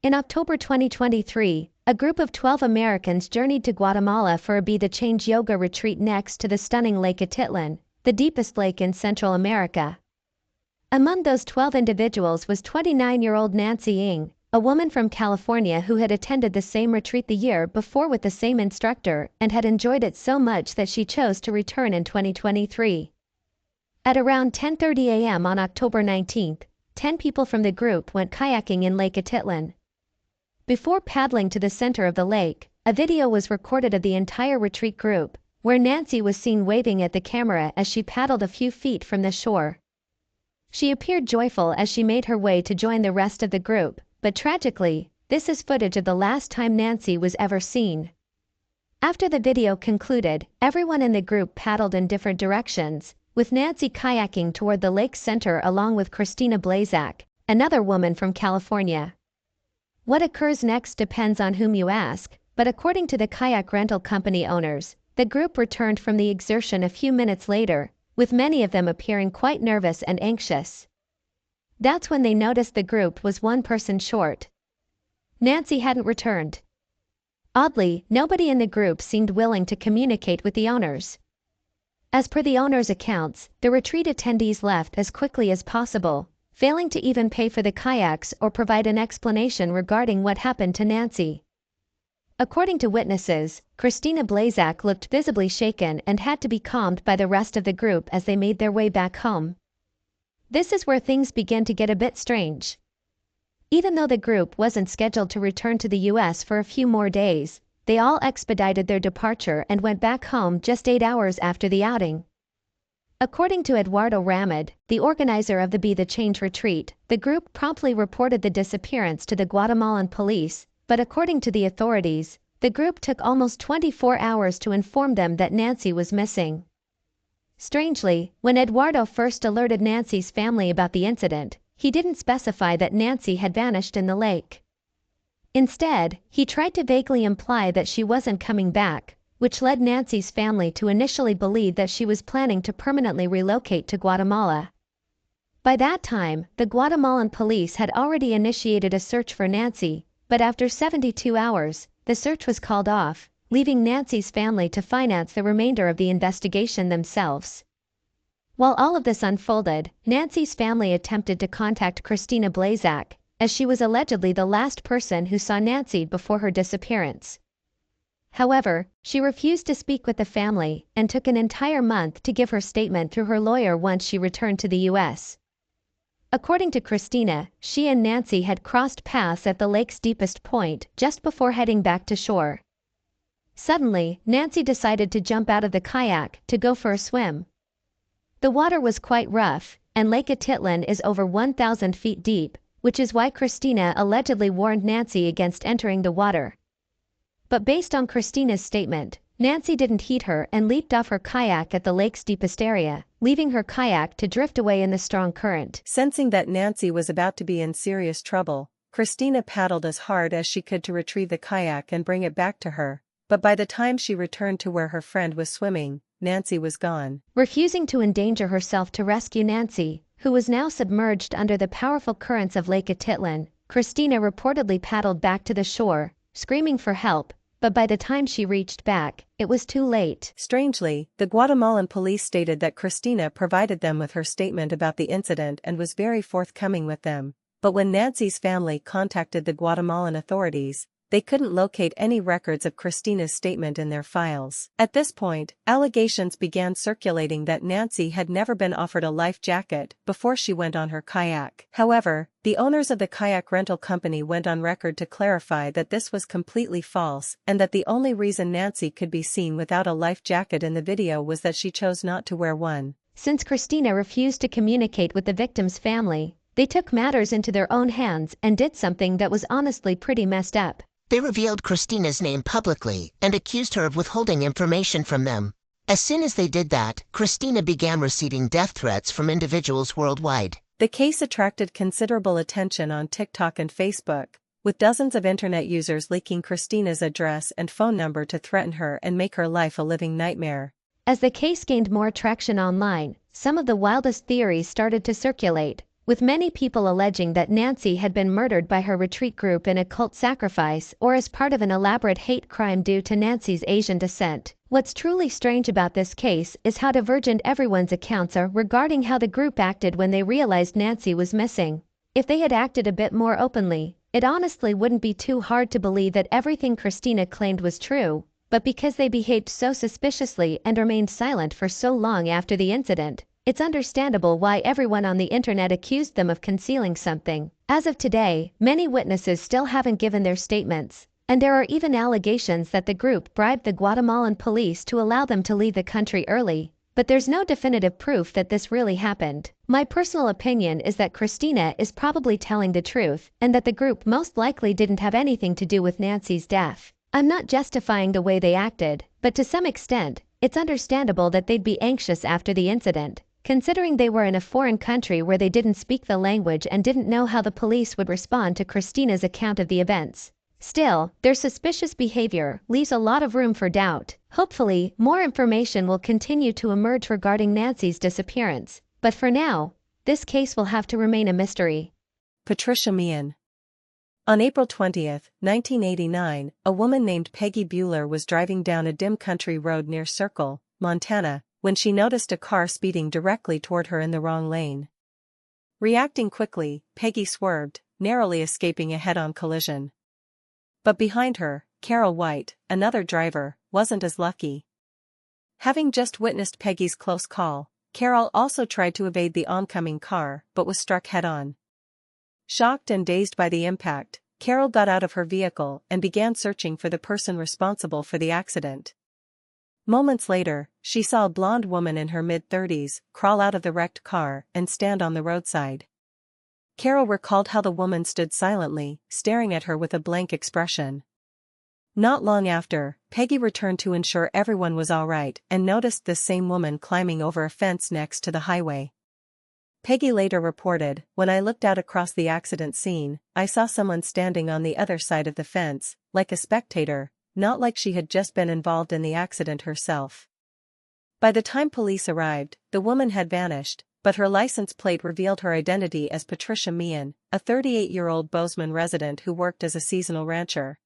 In October 2023, a group of 12 Americans journeyed to Guatemala for a Be the Change yoga retreat next to the stunning Lake Atitlan, the deepest lake in Central America. Among those 12 individuals was 29-year-old Nancy Ng, a woman from California who had attended the same retreat the year before with the same instructor and had enjoyed it so much that she chose to return in 2023. At around 10:30 a.m. on October 19, 10 people from the group went kayaking in Lake Atitlan. Before paddling to the center of the lake, a video was recorded of the entire retreat group, where Nancy was seen waving at the camera as she paddled a few feet from the shore. She appeared joyful as she made her way to join the rest of the group, but tragically, this is footage of the last time Nancy was ever seen. After the video concluded, everyone in the group paddled in different directions, with Nancy kayaking toward the lake's center along with Christina Blazak, another woman from California. What occurs next depends on whom you ask, but according to the kayak rental company owners, the group returned from the exertion a few minutes later, with many of them appearing quite nervous and anxious. That's when they noticed the group was one person short. Nancy hadn't returned. Oddly, nobody in the group seemed willing to communicate with the owners. As per the owners' accounts, the retreat attendees left as quickly as possible, failing to even pay for the kayaks or provide an explanation regarding what happened to Nancy. According to witnesses, Christina Blazak looked visibly shaken and had to be calmed by the rest of the group as they made their way back home. This is where things begin to get a bit strange. Even though the group wasn't scheduled to return to the US for a few more days, they all expedited their departure and went back home just 8 hours after the outing. According to Eduardo Ramad, the organizer of the Be the Change retreat, the group promptly reported the disappearance to the Guatemalan police, but according to the authorities, the group took almost 24 hours to inform them that Nancy was missing. Strangely, when Eduardo first alerted Nancy's family about the incident, he didn't specify that Nancy had vanished in the lake. Instead, he tried to vaguely imply that she wasn't coming back, which led Nancy's family to initially believe that she was planning to permanently relocate to Guatemala. By that time, the Guatemalan police had already initiated a search for Nancy, but after 72 hours, the search was called off, leaving Nancy's family to finance the remainder of the investigation themselves. While all of this unfolded, Nancy's family attempted to contact Christina Blazak, as she was allegedly the last person who saw Nancy before her disappearance. However, she refused to speak with the family and took an entire month to give her statement through her lawyer once she returned to the US. According to Christina, she and Nancy had crossed paths at the lake's deepest point just before heading back to shore. Suddenly, Nancy decided to jump out of the kayak to go for a swim. The water was quite rough, and Lake Atitlan is over 1,000 feet deep, which is why Christina allegedly warned Nancy against entering the water. But based on Christina's statement, Nancy didn't heed her and leaped off her kayak at the lake's deepest area, leaving her kayak to drift away in the strong current. Sensing that Nancy was about to be in serious trouble, Christina paddled as hard as she could to retrieve the kayak and bring it back to her, but by the time she returned to where her friend was swimming, Nancy was gone. Refusing to endanger herself to rescue Nancy, who was now submerged under the powerful currents of Lake Atitlan, Christina reportedly paddled back to the shore, screaming for help, but by the time she reached back, it was too late. Strangely, the Guatemalan police stated that Christina provided them with her statement about the incident and was very forthcoming with them, but when Nancy's family contacted the Guatemalan authorities, they couldn't locate any records of Christina's statement in their files. At this point, allegations began circulating that Nancy had never been offered a life jacket before she went on her kayak. However, the owners of the kayak rental company went on record to clarify that this was completely false and that the only reason Nancy could be seen without a life jacket in the video was that she chose not to wear one. Since Christina refused to communicate with the victim's family, they took matters into their own hands and did something that was honestly pretty messed up. They revealed Christina's name publicly and accused her of withholding information from them. As soon as they did that, Christina began receiving death threats from individuals worldwide. The case attracted considerable attention on TikTok and Facebook, with dozens of internet users leaking Christina's address and phone number to threaten her and make her life a living nightmare. As the case gained more traction online, some of the wildest theories started to circulate, with many people alleging that Nancy had been murdered by her retreat group in a cult sacrifice or as part of an elaborate hate crime due to Nancy's Asian descent. What's truly strange about this case is how divergent everyone's accounts are regarding how the group acted when they realized Nancy was missing. If they had acted a bit more openly, it honestly wouldn't be too hard to believe that everything Christina claimed was true, but because they behaved so suspiciously and remained silent for so long after the incident, it's understandable why everyone on the internet accused them of concealing something. As of today, many witnesses still haven't given their statements, and there are even allegations that the group bribed the Guatemalan police to allow them to leave the country early, but there's no definitive proof that this really happened. My personal opinion is that Christina is probably telling the truth, and that the group most likely didn't have anything to do with Nancy's death. I'm not justifying the way they acted, but to some extent, it's understandable that they'd be anxious after the incident, considering they were in a foreign country where they didn't speak the language and didn't know how the police would respond to Christina's account of the events. Still, their suspicious behavior leaves a lot of room for doubt. Hopefully, more information will continue to emerge regarding Nancy's disappearance, but for now, this case will have to remain a mystery. Patricia Meehan. On April 20, 1989, a woman named Peggy Bueller was driving down a dim country road near Circle, Montana, when she noticed a car speeding directly toward her in the wrong lane. Reacting quickly, Peggy swerved, narrowly escaping a head-on collision. But behind her, Carol White, another driver, wasn't as lucky. Having just witnessed Peggy's close call, Carol also tried to evade the oncoming car but was struck head-on. Shocked and dazed by the impact, Carol got out of her vehicle and began searching for the person responsible for the accident. Moments later, she saw a blonde woman in her mid-30s crawl out of the wrecked car and stand on the roadside. Carol recalled how the woman stood silently, staring at her with a blank expression. Not long after, Peggy returned to ensure everyone was all right and noticed this same woman climbing over a fence next to the highway. Peggy later reported, "When I looked out across the accident scene, I saw someone standing on the other side of the fence, like a spectator, not like she had just been involved in the accident herself." By the time police arrived, the woman had vanished, but her license plate revealed her identity as Patricia Meehan, a 38-year-old Bozeman resident who worked as a seasonal rancher.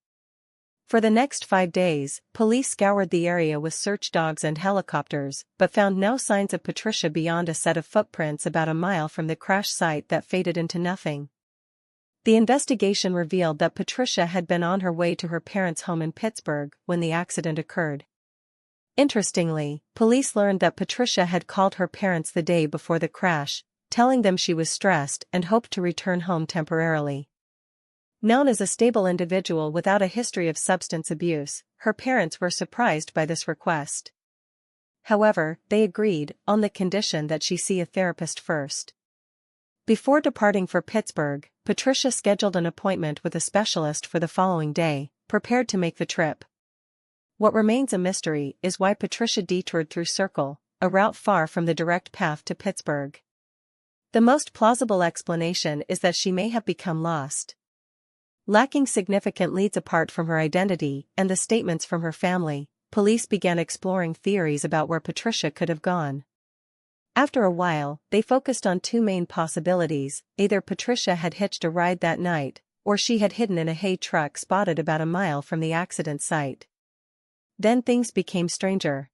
For the next 5 days, police scoured the area with search dogs and helicopters, but found no signs of Patricia beyond a set of footprints about a mile from the crash site that faded into nothing. The investigation revealed that Patricia had been on her way to her parents' home in Pittsburgh when the accident occurred. Interestingly, police learned that Patricia had called her parents the day before the crash, telling them she was stressed and hoped to return home temporarily. Known as a stable individual without a history of substance abuse, her parents were surprised by this request. However, they agreed, on the condition that she see a therapist first. Before departing for Pittsburgh, Patricia scheduled an appointment with a specialist for the following day, prepared to make the trip. What remains a mystery is why Patricia detoured through Circle, a route far from the direct path to Pittsburgh. The most plausible explanation is that she may have become lost. Lacking significant leads apart from her identity and the statements from her family, police began exploring theories about where Patricia could have gone. After a while, they focused on two main possibilities: either Patricia had hitched a ride that night, or she had hidden in a hay truck spotted about a mile from the accident site. Then things became stranger.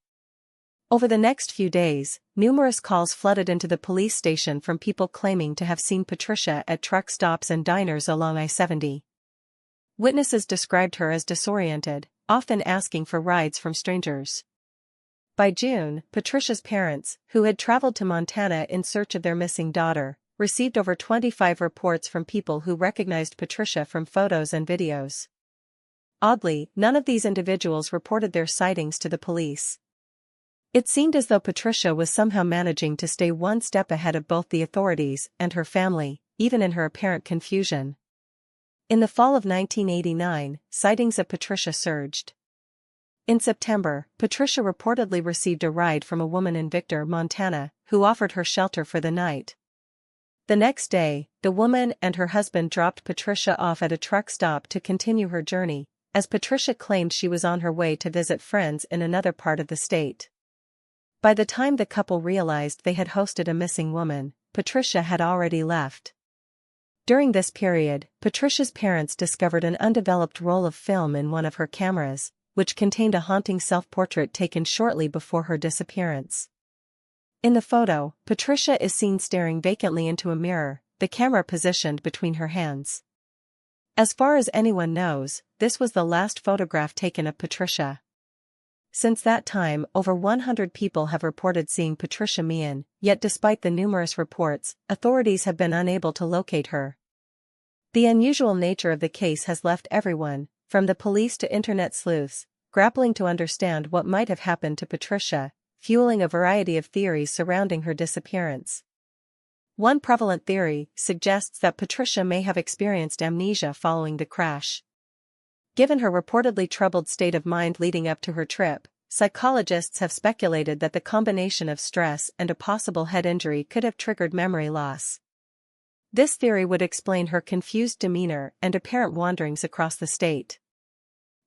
Over the next few days, numerous calls flooded into the police station from people claiming to have seen Patricia at truck stops and diners along I-70. Witnesses described her as disoriented, often asking for rides from strangers. By June, Patricia's parents, who had traveled to Montana in search of their missing daughter, received over 25 reports from people who recognized Patricia from photos and videos. Oddly, none of these individuals reported their sightings to the police. It seemed as though Patricia was somehow managing to stay one step ahead of both the authorities and her family, even in her apparent confusion. In the fall of 1989, sightings of Patricia surged. In September, Patricia reportedly received a ride from a woman in Victor, Montana, who offered her shelter for the night. The next day, the woman and her husband dropped Patricia off at a truck stop to continue her journey, as Patricia claimed she was on her way to visit friends in another part of the state. By the time the couple realized they had hosted a missing woman, Patricia had already left. During this period, Patricia's parents discovered an undeveloped roll of film in one of her cameras, which contained a haunting self-portrait taken shortly before her disappearance. In the photo, Patricia is seen staring vacantly into a mirror, the camera positioned between her hands. As far as anyone knows, this was the last photograph taken of Patricia. Since that time, over 100 people have reported seeing Patricia Meehan, yet despite the numerous reports, authorities have been unable to locate her. The unusual nature of the case has left everyone, from the police to internet sleuths, grappling to understand what might have happened to Patricia, fueling a variety of theories surrounding her disappearance. One prevalent theory suggests that Patricia may have experienced amnesia following the crash. Given her reportedly troubled state of mind leading up to her trip, psychologists have speculated that the combination of stress and a possible head injury could have triggered memory loss. This theory would explain her confused demeanor and apparent wanderings across the state.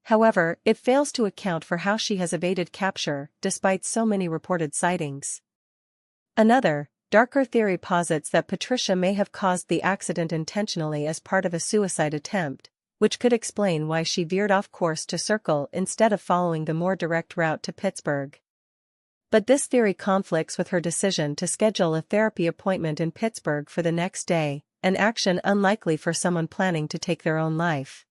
However, it fails to account for how she has evaded capture, despite so many reported sightings. Another, darker theory posits that Patricia may have caused the accident intentionally as part of a suicide attempt, which could explain why she veered off course to Circle instead of following the more direct route to Pittsburgh. But this theory conflicts with her decision to schedule a therapy appointment in Pittsburgh for the next day, an action unlikely for someone planning to take their own life.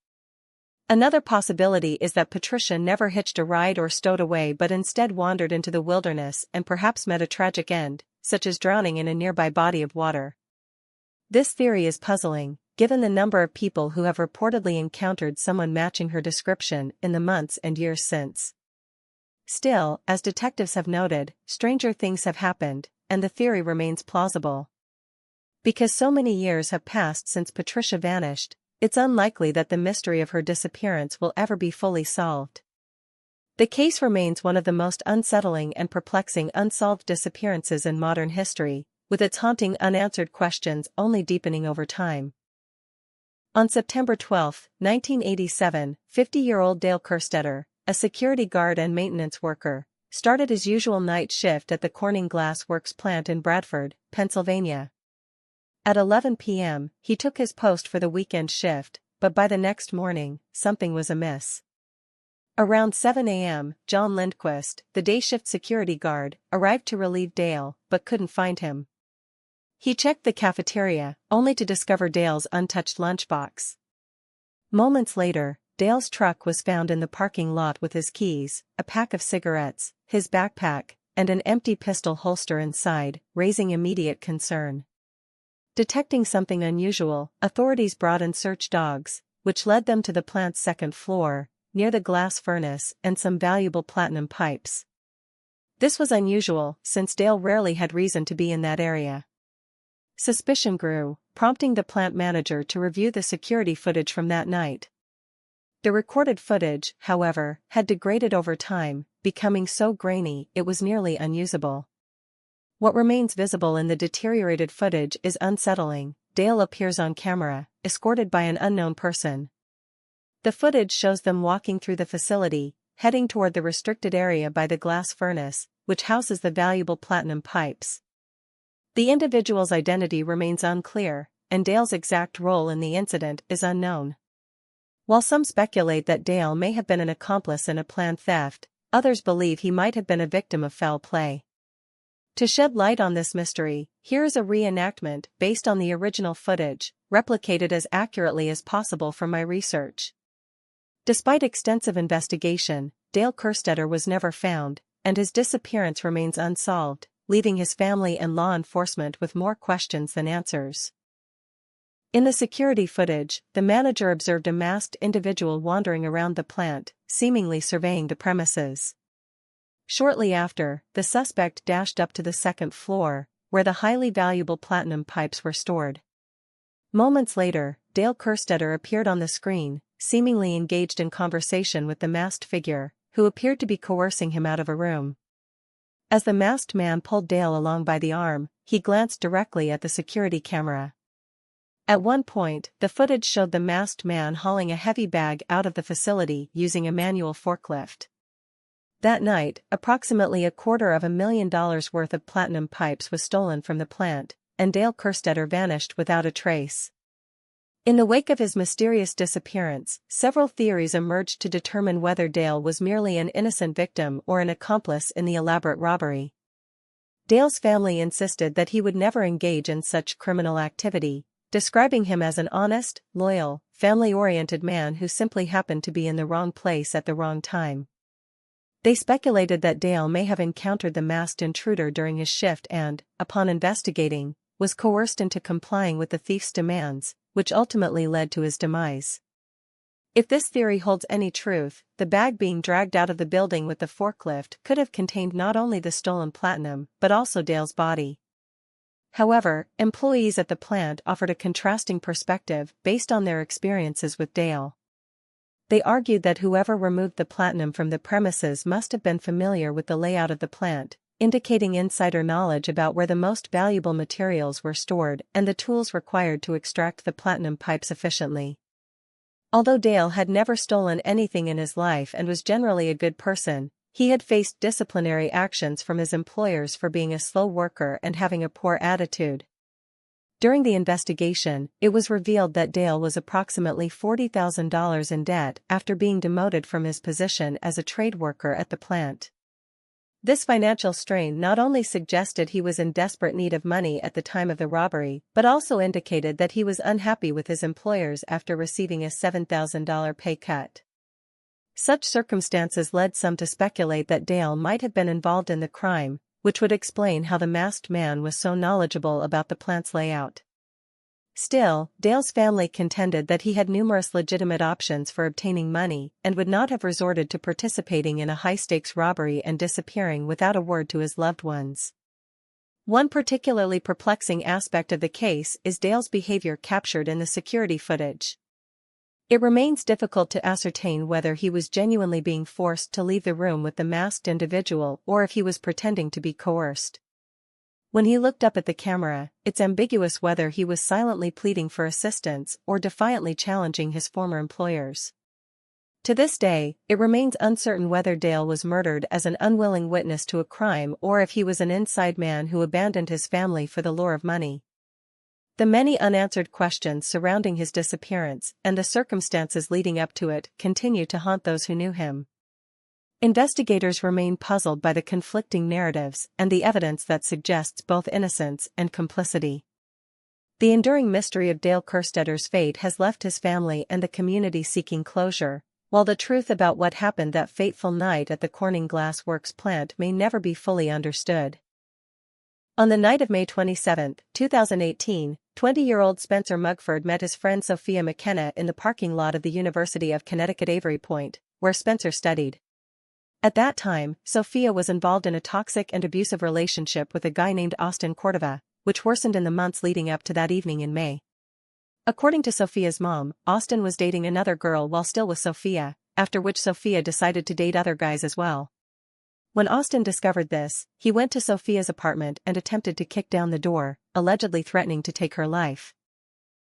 Another possibility is that Patricia never hitched a ride or stowed away but instead wandered into the wilderness and perhaps met a tragic end, such as drowning in a nearby body of water. This theory is puzzling, given the number of people who have reportedly encountered someone matching her description in the months and years since. Still, as detectives have noted, stranger things have happened, and the theory remains plausible. Because so many years have passed since Patricia vanished, it's unlikely that the mystery of her disappearance will ever be fully solved. The case remains one of the most unsettling and perplexing unsolved disappearances in modern history, with its haunting unanswered questions only deepening over time. On September 12, 1987, 50-year-old Dale Kerstetter, a security guard and maintenance worker, started his usual night shift at the Corning Glass Works plant in Bradford, Pennsylvania. At 11 p.m., he took his post for the weekend shift, but by the next morning, something was amiss. Around 7 a.m., John Lindquist, the day shift security guard, arrived to relieve Dale, but couldn't find him. He checked the cafeteria, only to discover Dale's untouched lunchbox. Moments later, Dale's truck was found in the parking lot with his keys, a pack of cigarettes, his backpack, and an empty pistol holster inside, raising immediate concern. Detecting something unusual, authorities brought in search dogs, which led them to the plant's second floor, near the glass furnace and some valuable platinum pipes. This was unusual, since Dale rarely had reason to be in that area. Suspicion grew, prompting the plant manager to review the security footage from that night. The recorded footage, however, had degraded over time, becoming so grainy it was nearly unusable. What remains visible in the deteriorated footage is unsettling. Dale appears on camera, escorted by an unknown person. The footage shows them walking through the facility, heading toward the restricted area by the glass furnace, which houses the valuable platinum pipes. The individual's identity remains unclear, and Dale's exact role in the incident is unknown. While some speculate that Dale may have been an accomplice in a planned theft, others believe he might have been a victim of foul play. To shed light on this mystery, here is a reenactment based on the original footage, replicated as accurately as possible from my research. Despite extensive investigation, Dale Kerstetter was never found, and his disappearance remains unsolved, leaving his family and law enforcement with more questions than answers. In the security footage, the manager observed a masked individual wandering around the plant, seemingly surveying the premises. Shortly after, the suspect dashed up to the second floor, where the highly valuable platinum pipes were stored. Moments later, Dale Kerstetter appeared on the screen, seemingly engaged in conversation with the masked figure, who appeared to be coercing him out of a room. As the masked man pulled Dale along by the arm, he glanced directly at the security camera. At one point, the footage showed the masked man hauling a heavy bag out of the facility using a manual forklift. That night, approximately $250,000 worth of platinum pipes was stolen from the plant, and Dale Kerstetter vanished without a trace. In the wake of his mysterious disappearance, several theories emerged to determine whether Dale was merely an innocent victim or an accomplice in the elaborate robbery. Dale's family insisted that he would never engage in such criminal activity, describing him as an honest, loyal, family-oriented man who simply happened to be in the wrong place at the wrong time. They speculated that Dale may have encountered the masked intruder during his shift and, upon investigating, was coerced into complying with the thief's demands, which ultimately led to his demise. If this theory holds any truth, the bag being dragged out of the building with the forklift could have contained not only the stolen platinum but also Dale's body. However, employees at the plant offered a contrasting perspective based on their experiences with Dale. They argued that whoever removed the platinum from the premises must have been familiar with the layout of the plant, indicating insider knowledge about where the most valuable materials were stored and the tools required to extract the platinum pipes efficiently. Although Dale had never stolen anything in his life and was generally a good person, he had faced disciplinary actions from his employers for being a slow worker and having a poor attitude. During the investigation, it was revealed that Dale was approximately $40,000 in debt after being demoted from his position as a trade worker at the plant. This financial strain not only suggested he was in desperate need of money at the time of the robbery but also indicated that he was unhappy with his employers after receiving a $7,000 pay cut. Such circumstances led some to speculate that Dale might have been involved in the crime, which would explain how the masked man was so knowledgeable about the plant's layout. Still, Dale's family contended that he had numerous legitimate options for obtaining money and would not have resorted to participating in a high-stakes robbery and disappearing without a word to his loved ones. One particularly perplexing aspect of the case is Dale's behavior captured in the security footage. It remains difficult to ascertain whether he was genuinely being forced to leave the room with the masked individual or if he was pretending to be coerced. When he looked up at the camera, it's ambiguous whether he was silently pleading for assistance or defiantly challenging his former employers. To this day, it remains uncertain whether Dale was murdered as an unwilling witness to a crime or if he was an inside man who abandoned his family for the lure of money. The many unanswered questions surrounding his disappearance and the circumstances leading up to it continue to haunt those who knew him. Investigators remain puzzled by the conflicting narratives and the evidence that suggests both innocence and complicity. The enduring mystery of Dale Kerstetter's fate has left his family and the community seeking closure, while the truth about what happened that fateful night at the Corning Glass Works plant may never be fully understood. On the night of May 27, 2018, 20-year-old Spencer Mugford met his friend Sophia McKenna in the parking lot of the University of Connecticut Avery Point, where Spencer studied. At that time, Sophia was involved in a toxic and abusive relationship with a guy named Austin Cordova, which worsened in the months leading up to that evening in May. According to Sophia's mom, Austin was dating another girl while still with Sophia, after which Sophia decided to date other guys as well. When Austin discovered this, he went to Sophia's apartment and attempted to kick down the door, allegedly threatening to take her life.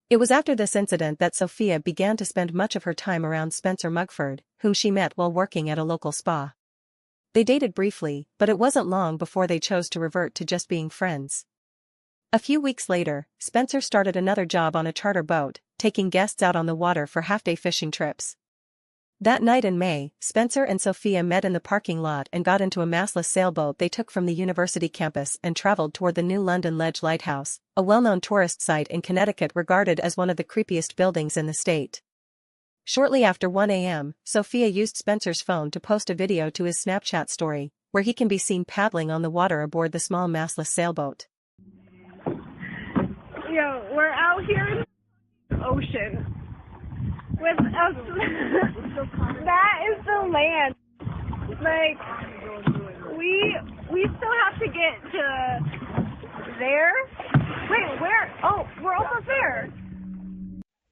It was after this incident that Sophia began to spend much of her time around Spencer Mugford, whom she met while working at a local spa. They dated briefly, but it wasn't long before they chose to revert to just being friends. A few weeks later, Spencer started another job on a charter boat, taking guests out on the water for half-day fishing trips. That night in May, Spencer and Sophia met in the parking lot and got into a mastless sailboat they took from the university campus and traveled toward the New London Ledge Lighthouse, a well-known tourist site in Connecticut regarded as one of the creepiest buildings in the state. Shortly after 1 a.m., Sophia used Spencer's phone to post a video to his Snapchat story, where he can be seen paddling on the water aboard the small mastless sailboat. Yo, we're out here in the ocean. With us, that is the land. Like, we still have to get to there. Wait, where? Oh, we're almost there.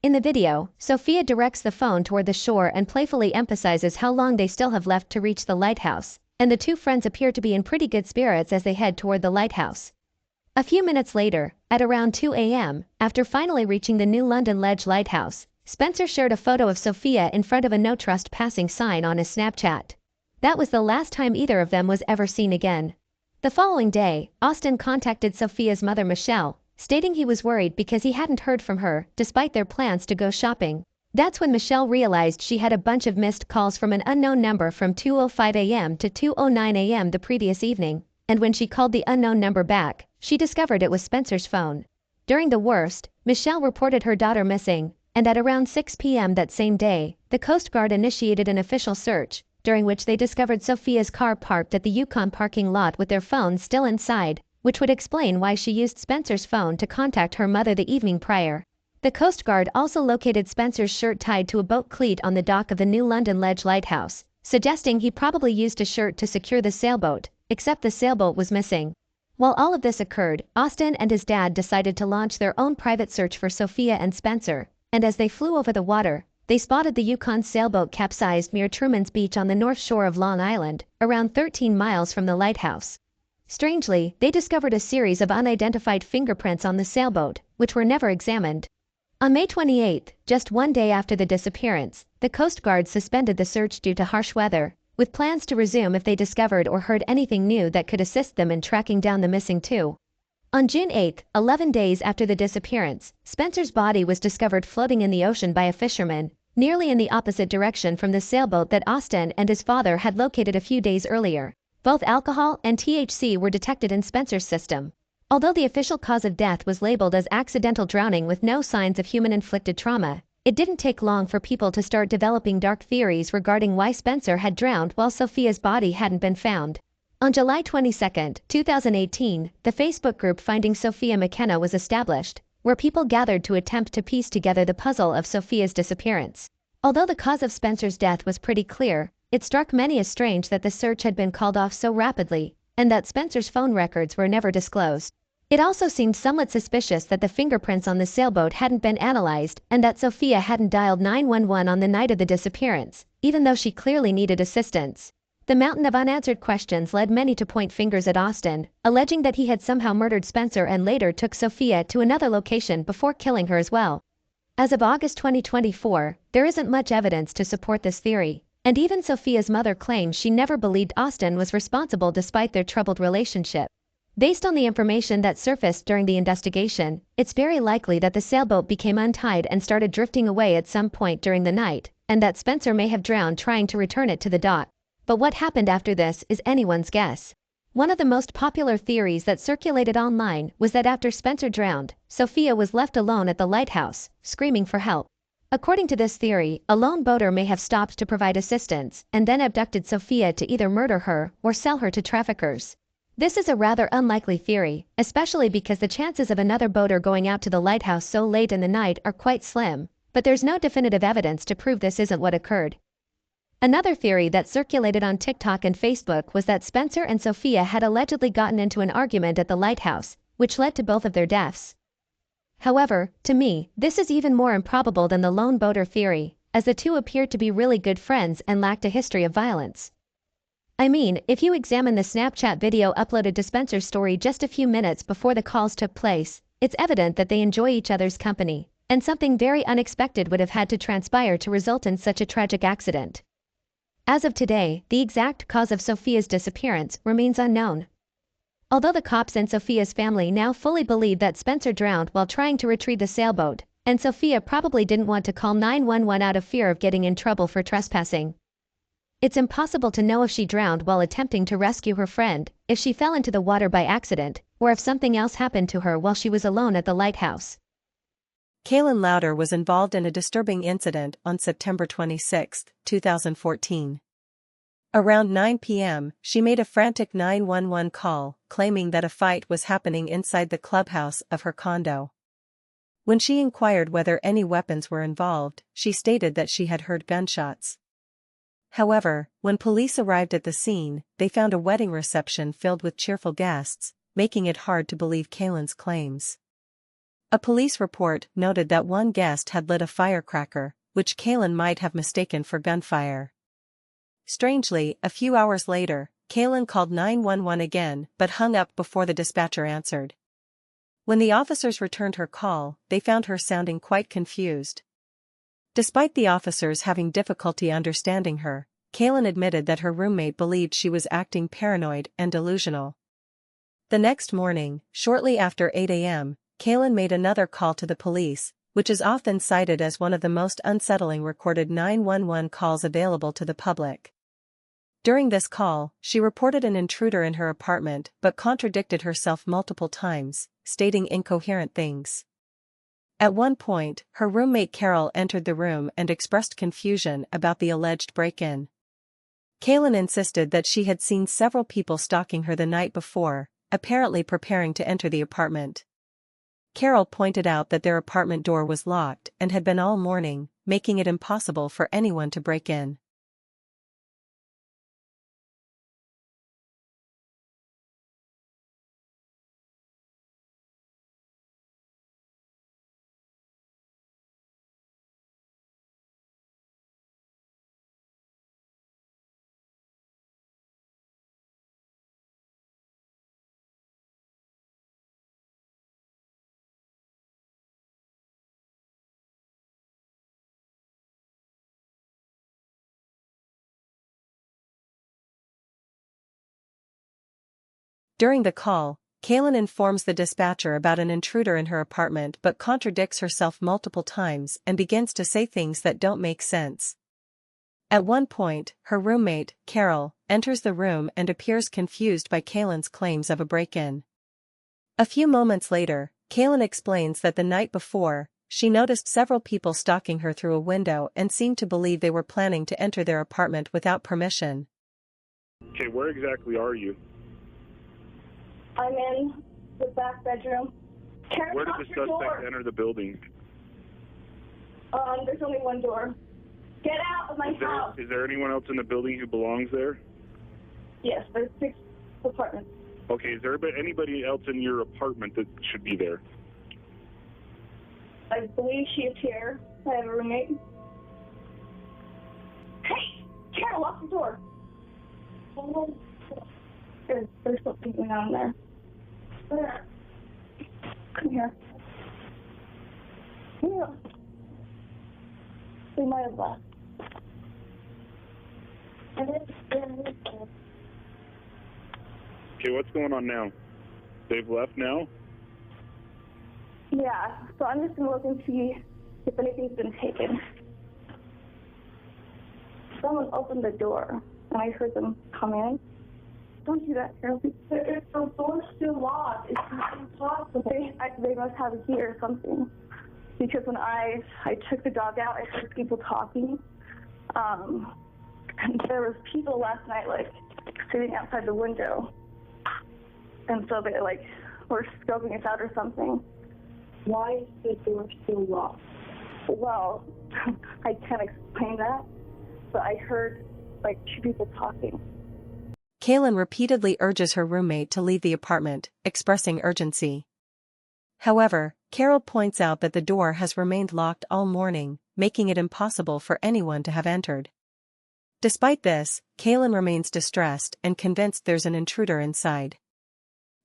In the video, Sophia directs the phone toward the shore and playfully emphasizes how long they still have left to reach the lighthouse, and the two friends appear to be in pretty good spirits as they head toward the lighthouse. A few minutes later, at around 2 a.m., after finally reaching the New London Ledge Lighthouse, Spencer shared a photo of Sophia in front of a no trespassing passing sign on his Snapchat. That was the last time either of them was ever seen again. The following day, Austin contacted Sophia's mother Michelle, stating he was worried because he hadn't heard from her, despite their plans to go shopping. That's when Michelle realized she had a bunch of missed calls from an unknown number from 2:05 a.m. to 2:09 a.m. the previous evening, and when she called the unknown number back, she discovered it was Spencer's phone. During the worst, Michelle reported her daughter missing, and at around 6 p.m. that same day, the Coast Guard initiated an official search, during which they discovered Sophia's car parked at the Yukon parking lot with their phone still inside, which would explain why she used Spencer's phone to contact her mother the evening prior. The Coast Guard also located Spencer's shirt tied to a boat cleat on the dock of the New London Ledge Lighthouse, suggesting he probably used a shirt to secure the sailboat, except the sailboat was missing. While all of this occurred, Austin and his dad decided to launch their own private search for Sophia and Spencer, and as they flew over the water, they spotted the Yukon sailboat capsized near Truman's Beach on the north shore of Long Island, around 13 miles from the lighthouse. Strangely, they discovered a series of unidentified fingerprints on the sailboat, which were never examined. On May 28, just one day after the disappearance, the Coast Guard suspended the search due to harsh weather, with plans to resume if they discovered or heard anything new that could assist them in tracking down the missing two. On June 8, 11 days after the disappearance, Spencer's body was discovered floating in the ocean by a fisherman, nearly in the opposite direction from the sailboat that Austin and his father had located a few days earlier. Both alcohol and THC were detected in Spencer's system. Although the official cause of death was labeled as accidental drowning with no signs of human-inflicted trauma, it didn't take long for people to start developing dark theories regarding why Spencer had drowned while Sophia's body hadn't been found. On July 22, 2018, the Facebook group Finding Sophia McKenna was established, where people gathered to attempt to piece together the puzzle of Sophia's disappearance. Although the cause of Spencer's death was pretty clear, it struck many as strange that the search had been called off so rapidly, and that Spencer's phone records were never disclosed. It also seemed somewhat suspicious that the fingerprints on the sailboat hadn't been analyzed and that Sophia hadn't dialed 911 on the night of the disappearance, even though she clearly needed assistance. The mountain of unanswered questions led many to point fingers at Austin, alleging that he had somehow murdered Spencer and later took Sophia to another location before killing her as well. As of August 2024, there isn't much evidence to support this theory, and even Sophia's mother claims she never believed Austin was responsible despite their troubled relationship. Based on the information that surfaced during the investigation, it's very likely that the sailboat became untied and started drifting away at some point during the night, and that Spencer may have drowned trying to return it to the dock. But what happened after this is anyone's guess. One of the most popular theories that circulated online was that after Spencer drowned, Sophia was left alone at the lighthouse, screaming for help. According to this theory, a lone boater may have stopped to provide assistance and then abducted Sophia to either murder her or sell her to traffickers. This is a rather unlikely theory, especially because the chances of another boater going out to the lighthouse so late in the night are quite slim, but there's no definitive evidence to prove this isn't what occurred. Another theory that circulated on TikTok and Facebook was that Spencer and Sophia had allegedly gotten into an argument at the lighthouse, which led to both of their deaths. However, to me, this is even more improbable than the lone boater theory, as the two appeared to be really good friends and lacked a history of violence. I mean, if you examine the Snapchat video uploaded to Spencer's story just a few minutes before the calls took place, it's evident that they enjoy each other's company, and something very unexpected would have had to transpire to result in such a tragic accident. As of today, the exact cause of Sophia's disappearance remains unknown. Although the cops and Sophia's family now fully believe that Spencer drowned while trying to retrieve the sailboat, and Sophia probably didn't want to call 911 out of fear of getting in trouble for trespassing. It's impossible to know if she drowned while attempting to rescue her friend, if she fell into the water by accident, or if something else happened to her while she was alone at the lighthouse. Kaylin Lauder was involved in a disturbing incident on September 26, 2014. Around 9 p.m., she made a frantic 911 call, claiming that a fight was happening inside the clubhouse of her condo. When she inquired whether any weapons were involved, she stated that she had heard gunshots. However, when police arrived at the scene, they found a wedding reception filled with cheerful guests, making it hard to believe Kaylin's claims. A police report noted that one guest had lit a firecracker, which Kaylin might have mistaken for gunfire. Strangely, a few hours later, Kaylin called 911 again but hung up before the dispatcher answered. When the officers returned her call, they found her sounding quite confused. Despite the officers having difficulty understanding her, Kaylin admitted that her roommate believed she was acting paranoid and delusional. The next morning, shortly after 8 a.m., Kaylin made another call to the police, which is often cited as one of the most unsettling recorded 911 calls available to the public. During this call, she reported an intruder in her apartment but contradicted herself multiple times, stating incoherent things. At one point, her roommate Carol entered the room and expressed confusion about the alleged break-in. Kaylin insisted that she had seen several people stalking her the night before, apparently preparing to enter the apartment. Carol pointed out that their apartment door was locked and had been all morning, making it impossible for anyone to break in. During the call, Kaylin informs the dispatcher about an intruder in her apartment but contradicts herself multiple times and begins to say things that don't make sense. At one point, her roommate, Carol, enters the room and appears confused by Kaylin's claims of a break-in. A few moments later, Kaylin explains that the night before, she noticed several people stalking her through a window and seemed to believe they were planning to enter their apartment without permission. Okay, where exactly are you? I'm in the back bedroom. Where did the suspect enter the building? There's only one door. Get out of my house. Is there anyone else in the building who belongs there? Yes, there's 6 apartments. Okay, is there anybody else in your apartment that should be there? I believe she is here. I have a roommate. Hey, Carol, lock the door. There's something going on there. Come here. Yeah. They might have left. Okay, what's going on now? They've left now? Yeah, so I'm just going to look and see if anything's been taken. Someone opened the door, and I heard them come in. Don't do that, Carol. If the door's still locked, it's impossible. They must have a key or something. Because when I took the dog out, I heard people talking. And there was people last night, sitting outside the window. And so they, were scoping us out or something. Why is the door still locked? Well, I can't explain that, but I heard, 2 people talking. Kaylin repeatedly urges her roommate to leave the apartment, expressing urgency. However, Carol points out that the door has remained locked all morning, making it impossible for anyone to have entered. Despite this, Kaylin remains distressed and convinced there's an intruder inside.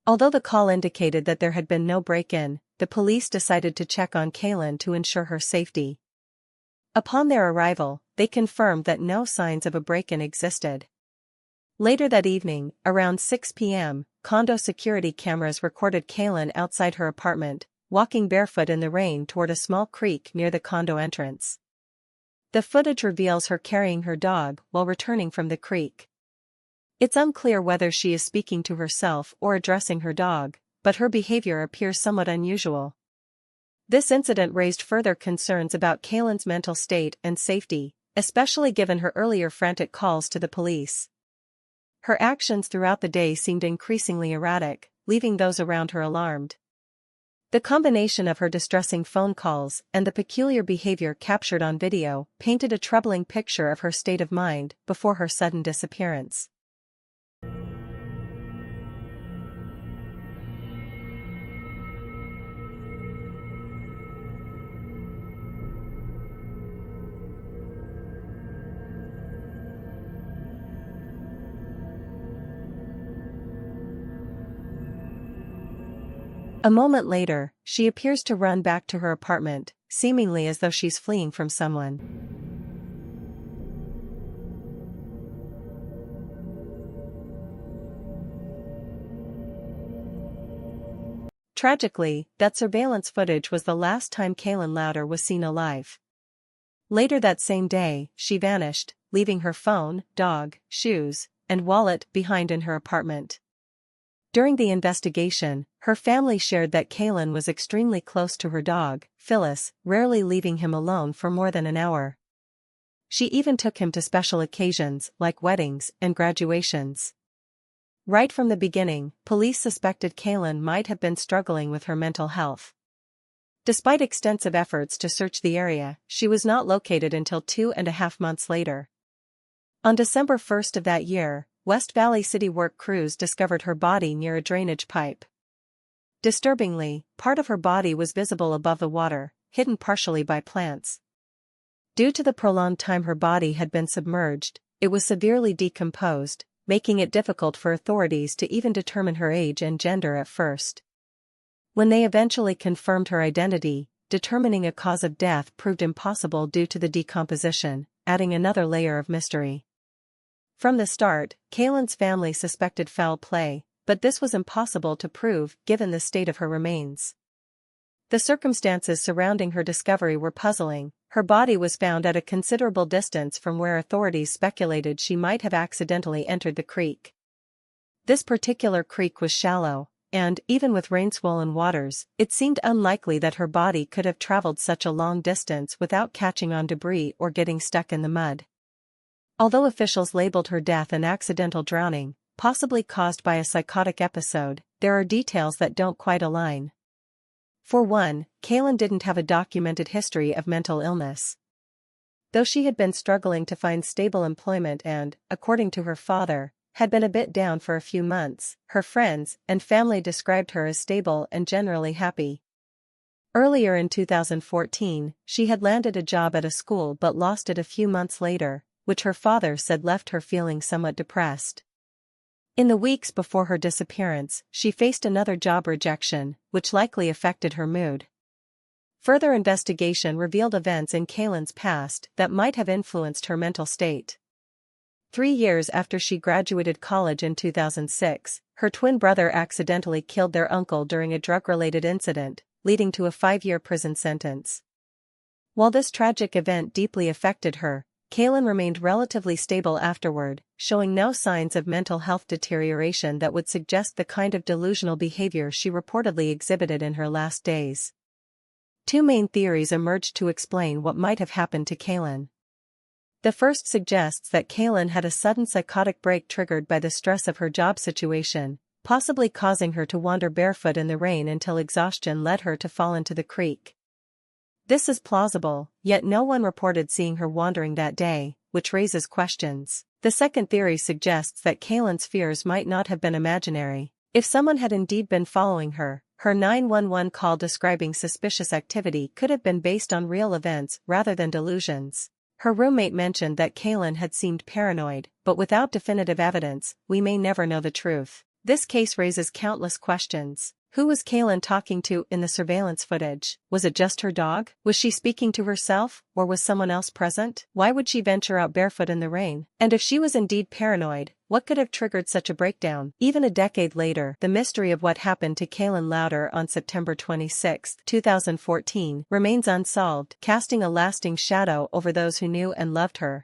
Although the call indicated that there had been no break-in, the police decided to check on Kaylin to ensure her safety. Upon their arrival, they confirmed that no signs of a break-in existed. Later that evening, around 6 p.m., condo security cameras recorded Kaylin outside her apartment, walking barefoot in the rain toward a small creek near the condo entrance. The footage reveals her carrying her dog while returning from the creek. It's unclear whether she is speaking to herself or addressing her dog, but her behavior appears somewhat unusual. This incident raised further concerns about Kaylin's mental state and safety, especially given her earlier frantic calls to the police. Her actions throughout the day seemed increasingly erratic, leaving those around her alarmed. The combination of her distressing phone calls and the peculiar behavior captured on video painted a troubling picture of her state of mind before her sudden disappearance. A moment later, she appears to run back to her apartment, seemingly as though she's fleeing from someone. Tragically, that surveillance footage was the last time Kaylin Lauder was seen alive. Later that same day, she vanished, leaving her phone, dog, shoes, and wallet behind in her apartment. During the investigation, her family shared that Kaylin was extremely close to her dog, Phyllis, rarely leaving him alone for more than an hour. She even took him to special occasions like weddings and graduations. Right from the beginning, police suspected Kaylin might have been struggling with her mental health. Despite extensive efforts to search the area, she was not located until 2.5 months later. On December 1st of that year, West Valley City work crews discovered her body near a drainage pipe. Disturbingly, part of her body was visible above the water, hidden partially by plants. Due to the prolonged time her body had been submerged, it was severely decomposed, making it difficult for authorities to even determine her age and gender at first. When they eventually confirmed her identity, determining a cause of death proved impossible due to the decomposition, adding another layer of mystery. From the start, Kaylin's family suspected foul play, but this was impossible to prove given the state of her remains. The circumstances surrounding her discovery were puzzling. Her body was found at a considerable distance from where authorities speculated she might have accidentally entered the creek. This particular creek was shallow, and, even with rain-swollen waters, it seemed unlikely that her body could have traveled such a long distance without catching on debris or getting stuck in the mud. Although officials labeled her death an accidental drowning, possibly caused by a psychotic episode, there are details that don't quite align. For one, Kaylin didn't have a documented history of mental illness. Though she had been struggling to find stable employment and, according to her father, had been a bit down for a few months, her friends and family described her as stable and generally happy. Earlier in 2014, she had landed a job at a school but lost it a few months later, which her father said left her feeling somewhat depressed. In the weeks before her disappearance, she faced another job rejection, which likely affected her mood. Further investigation revealed events in Kaylin's past that might have influenced her mental state. 3 years after she graduated college in 2006, her twin brother accidentally killed their uncle during a drug-related incident, leading to a 5-year prison sentence. While this tragic event deeply affected her, Kaylin remained relatively stable afterward, showing no signs of mental health deterioration that would suggest the kind of delusional behavior she reportedly exhibited in her last days. 2 main theories emerged to explain what might have happened to Kaylin. The first suggests that Kaylin had a sudden psychotic break triggered by the stress of her job situation, possibly causing her to wander barefoot in the rain until exhaustion led her to fall into the creek. This is plausible, yet no one reported seeing her wandering that day, which raises questions. The second theory suggests that Kaylin's fears might not have been imaginary. If someone had indeed been following her, her 911 call describing suspicious activity could have been based on real events rather than delusions. Her roommate mentioned that Kaylin had seemed paranoid, but without definitive evidence, we may never know the truth. This case raises countless questions. Who was Kaylin talking to in the surveillance footage? Was it just her dog? Was she speaking to herself, or was someone else present? Why would she venture out barefoot in the rain? And if she was indeed paranoid, what could have triggered such a breakdown? Even a decade later, the mystery of what happened to Kaylin Lauder on September 26, 2014, remains unsolved, casting a lasting shadow over those who knew and loved her.